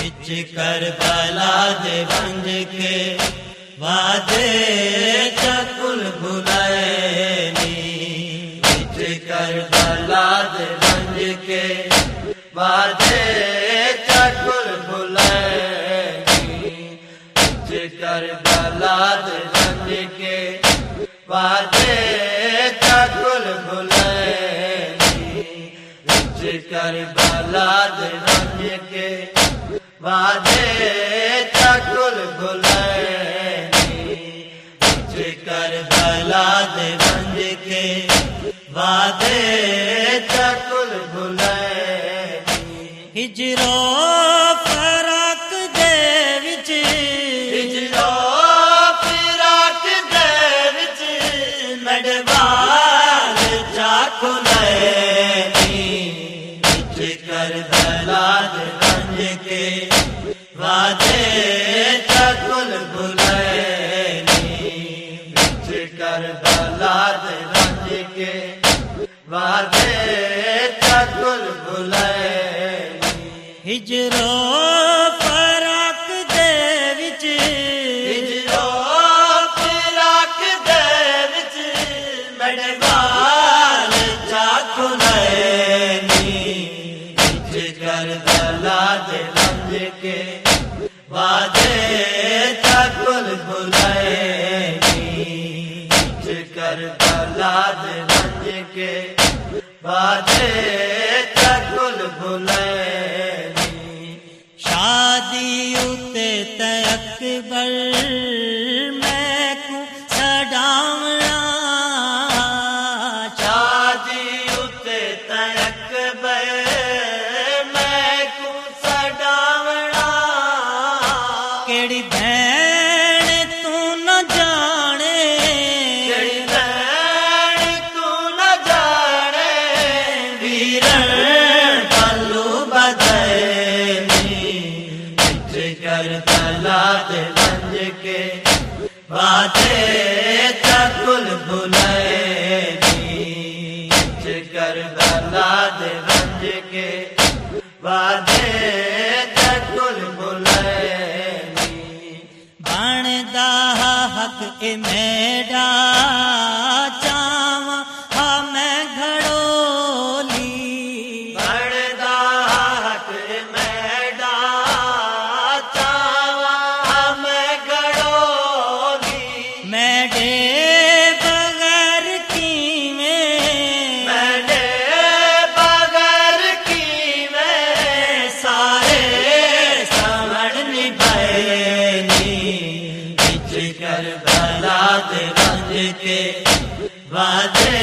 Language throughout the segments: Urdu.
وچ کربلا دے ونج کے وعدے چکل بھلائے نی، وچ کربلا دے ونج کے وعدے چکل بھلائے نی، وچ کربلا دے ونج کے وعدے چکل بھلائے نی، وچ کربلا دے ونج کے وعدے چکل بھلائے نی، وچ کربلا دے ونج کے وعدے چکل بھلائے نی، ہجرو فراق دے وچ، ہجرو فراق دے وچ مڈوال چا کھلائے نی، وچ کربلا دے ونج کے وعدے چکل بھلائے نی، وچ کربلا دے ونج کے وعدے چکل بھلائے نی، ہجرو فراق دے وچ، ہجرو فراق دے وچ مڈوال چا کھلائے نی، وچ کربلا دے ونج کے وعدے چکل بھلائے نی، وچ کربلا دے ونج کے وعدے چکل بھلائے نی، شادی اُتے تے اکبر میں کو سڈاونا، شادی اُتے تے اکبر میں کو سڈاونا، کیڑی بہن تو نہ جانے، کیڑی بہن تو نہ جانے، ویرن پلو بدائے نی، وچ کربلا دے ونج کے وعدے چکل بھلائے نی، وچ کربلا دے ونج کے وعدے چکل بھلائے نی، بندا حق اے میرا چاواں ہاں میں گھڑولی، بندا حق اے میرا چاواں ہاں میں گھڑولی، میرے بغیر کیویں، میرے بغیر کیویں سارے سمجھ نبھائے نی، وچ کربلا دے ونج کے وعدے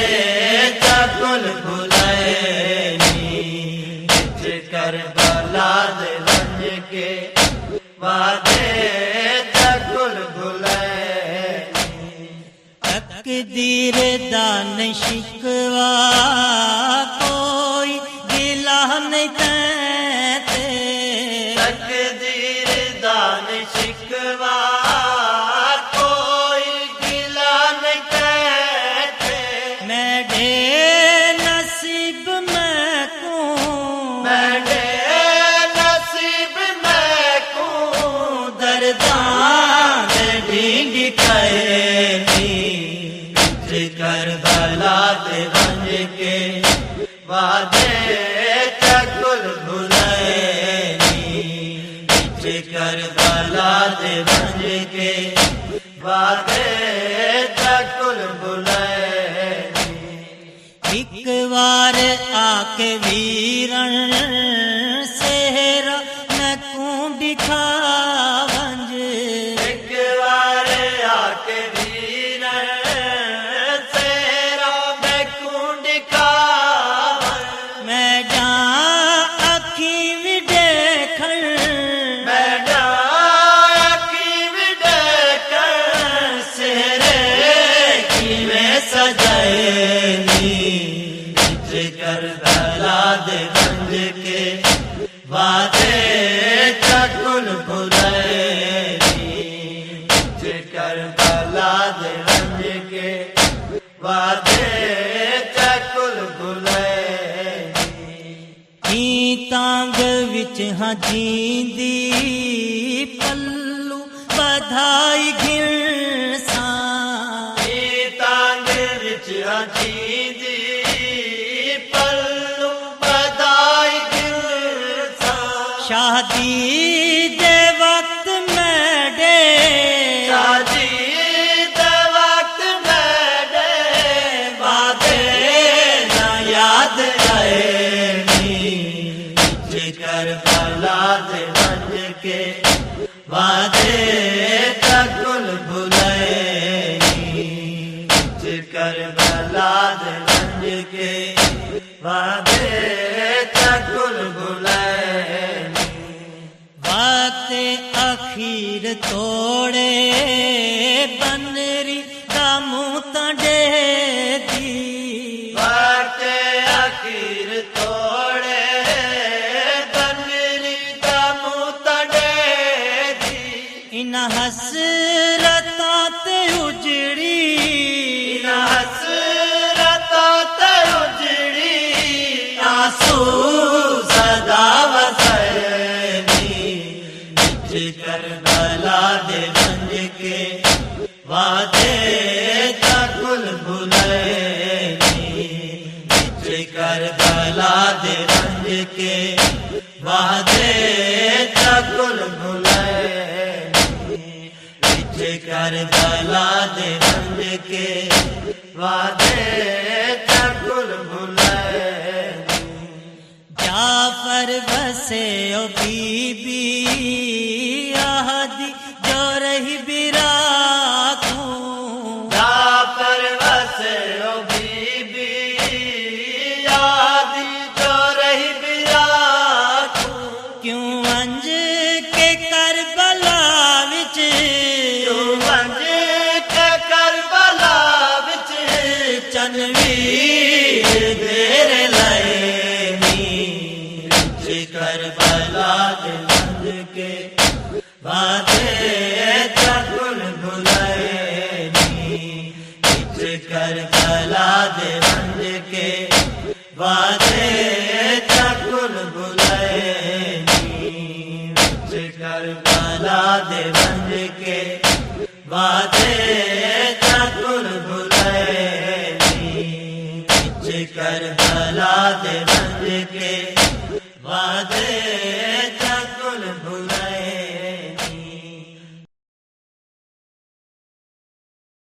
چکل بھلائے نی، وچ کربلا دے ونج کے وعدے چکل بھلائے نی، تقدیر دا نہیں شکوا کوئی گلہ نہیں تے، تقدیر دا نہیں شکوا کوئی گلہ نہیں تے، میرے نصیب میں کو، میرے نصیب میں کو درداں دے ڈینگ کھائے نی، وچ کربلا دے ونج کے وعدے چکل بھلائے نی، وچ کربلا دے ونج کے وعدے چکل بھلائے نی، ایک وار آ کے ویرن سہرا میں کو دکھا ونج، ایک وار آ کے ویرن سہرا میں کو دکھا ونج، میں جان اکھی وی دیکھن، میں جان اکھی وی دیکھن سہرے کیویں سجائے نی، وچ کربلا دے ونج کے وعدے چکل بھلائے ہاں جیندی پلو بدھائی گھرساں تانے وچ ہاں جیندی پلو بدھائی گھرساں شادی دے وقت میڈے شادی دے وقت میڈے وعدے نہ یاد آئے کربلا دے ونج کے وعدے تکل بھلے کربلا دے ونج کے وعدے تکل بھلے وقت اخیر توڑے بنری دا منہ تڈے دی وقت اخیر توڑے حسرتاں تے اجڑی حسرتاں تے اجڑی آنسو صدا وسینی وچ کربلا دے ونج کے وعدے تکل بھلینی وچ کربلا دے ونج کے وعدے تکل بھلینی کربلا دے ونج کے وعدے تکل بھلینی جعفر بسے او بی بی آہدی جو رہی براکوں جعفر بسے او بی بی آہدی جو رہی براکوں کیوں ونج کے کربلا وچ چنویر دیر لائنی کربلا دے ونج کے وعدے تکل بھلینی کربلا دے ونج کے وعدے تکل بھلینی کربلا دے ونج کے وعدے تکل بھلینی کربلا دے ونج کے